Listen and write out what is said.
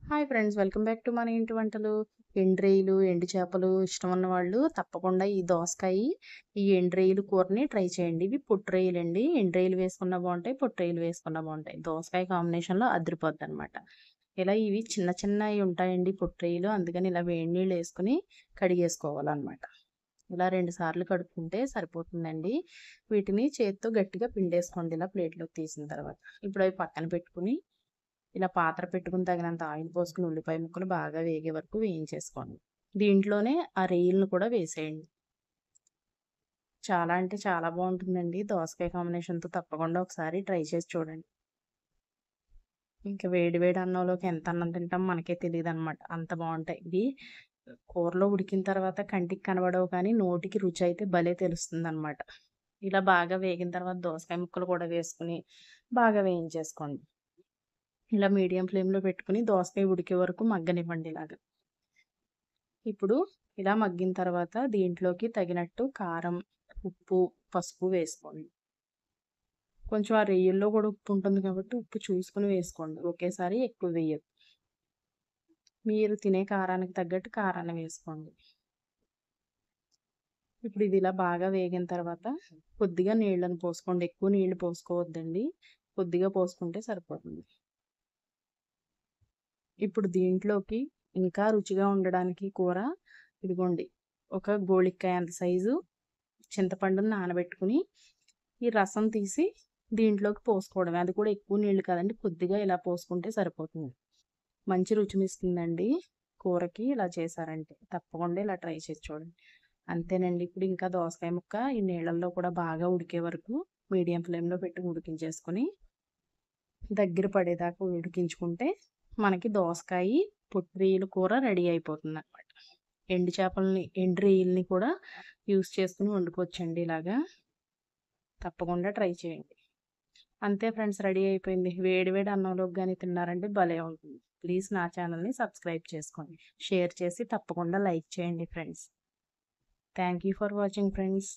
Hi friends, welcome back to మన ఇంటి వంటలు. ఎండు రొయ్యలు, ఎండు చేపలు ఇష్టం ఉన్న వాళ్ళు తప్పకుండా ఈ దోసకాయ, ఈ ఎండు రొయ్యలు కూరని ట్రై చేయండి. ఇవి పొట్టు రొయ్యలండి. ఎండు రొయ్యలు వేసుకున్నా బాగుంటాయి, పొట్టు రొయ్యలు వేసుకున్నా బాగుంటాయి. దోసకాయ కాంబినేషన్లో అదిరిపోద్ది అనమాట. ఇలా ఇవి చిన్న చిన్నవి ఉంటాయండి పొట్టు రొయ్యలు, అందుకని ఇలా వేడి నీళ్ళు వేసుకుని కడిగేసుకోవాలన్నమాట. ఇలా 2 సార్లు కడుక్కుంటే సరిపోతుందండి. వీటిని చేత్తో గట్టిగా పిండేసుకోండి ఇలా ప్లేట్లోకి తీసిన తర్వాత. ఇప్పుడు అవి పక్కన పెట్టుకుని ఇలా పాత్ర పెట్టుకుని తగినంత ఆయిల్ పోసుకుని ఉల్లిపాయ ముక్కలు బాగా వేగే వరకు వేయించేసుకోండి. దీంట్లోనే ఆ రొయ్యలను కూడా వేసేయండి. చాలా అంటే చాలా బాగుంటుందండి. దోసకాయ కాంబినేషన్తో తప్పకుండా ఒకసారి ట్రై చేసి చూడండి. ఇంకా వేడి వేడి అన్నంలోకి ఎంత అన్నం తింటాం మనకే తెలియదు అనమాట, అంత బాగుంటాయి ఇవి. కూరలో ఉడికిన తర్వాత కంటికి కనబడవు కానీ నోటికి రుచి అయితే భలే తెలుస్తుంది అనమాట. ఇలా బాగా వేగిన తర్వాత దోసకాయ ముక్కలు కూడా వేసుకుని బాగా వేయించేసుకోండి. ఇలా మీడియం ఫ్లేమ్లో పెట్టుకుని దోసకాయ ఉడికే వరకు మగ్గనివ్వండి ఇలాగా. ఇప్పుడు ఇలా మగ్గిన తర్వాత దీంట్లోకి తగినట్టు కారం, ఉప్పు, పసుపు వేసుకోండి. కొంచెం ఆ రొయ్యల్లో కూడా ఉప్పు ఉంటుంది కాబట్టి ఉప్పు చూసుకుని వేసుకోండి, ఒకేసారి ఎక్కువ వేయద్దు. మీరు తినే కారానికి తగ్గట్టు కారాన్ని వేసుకోండి. ఇప్పుడు ఇది ఇలా బాగా వేగిన తర్వాత కొద్దిగా నీళ్ళని పోసుకోండి. ఎక్కువ నీళ్లు పోసుకోవద్దండి, కొద్దిగా పోసుకుంటే సరిపోతుంది. ఇప్పుడు దీంట్లోకి ఇంకా రుచిగా ఉండడానికి కూర ఇదిగోండి, ఒక గోళిక్కాయ అంత సైజు చింతపండుని నానబెట్టుకుని ఈ రసం తీసి దీంట్లోకి పోసుకోవడమే. అది కూడా ఎక్కువ నీళ్ళు కాదండి, కొద్దిగా ఇలా పోసుకుంటే సరిపోతుంది. మంచి రుచినిస్తుందండి కూరకి ఇలా చేశారంటే. తప్పకుండా ఇలా ట్రై చేసి చూడండి. అంతేనండి. ఇప్పుడు ఇంకా దోసకాయ ముక్క ఈ నీళ్ళల్లో కూడా బాగా ఉడికే వరకు మీడియం ఫ్లేమ్లో పెట్టి ఉడికించేసుకుని దగ్గర పడేదాకా ఉడికించుకుంటే మనకి దోసకాయ పొట్టు రొయ్యల కూర రెడీ అయిపోతుంది అనమాట. ఎండు రొయ్యల్ని కూడా యూస్ చేసుకుని వండుకోవచ్చండి ఇలాగా. తప్పకుండా ట్రై చేయండి. అంతే ఫ్రెండ్స్, రెడీ అయిపోయింది. వేడి వేడి అన్నంలోకి కానీ తిన్నారంటే భలే ఉంటుంది. ప్లీజ్ నా ఛానల్ని సబ్స్క్రైబ్ చేసుకోండి, షేర్ చేసి తప్పకుండా లైక్ చేయండి friends. Thank you for watching friends.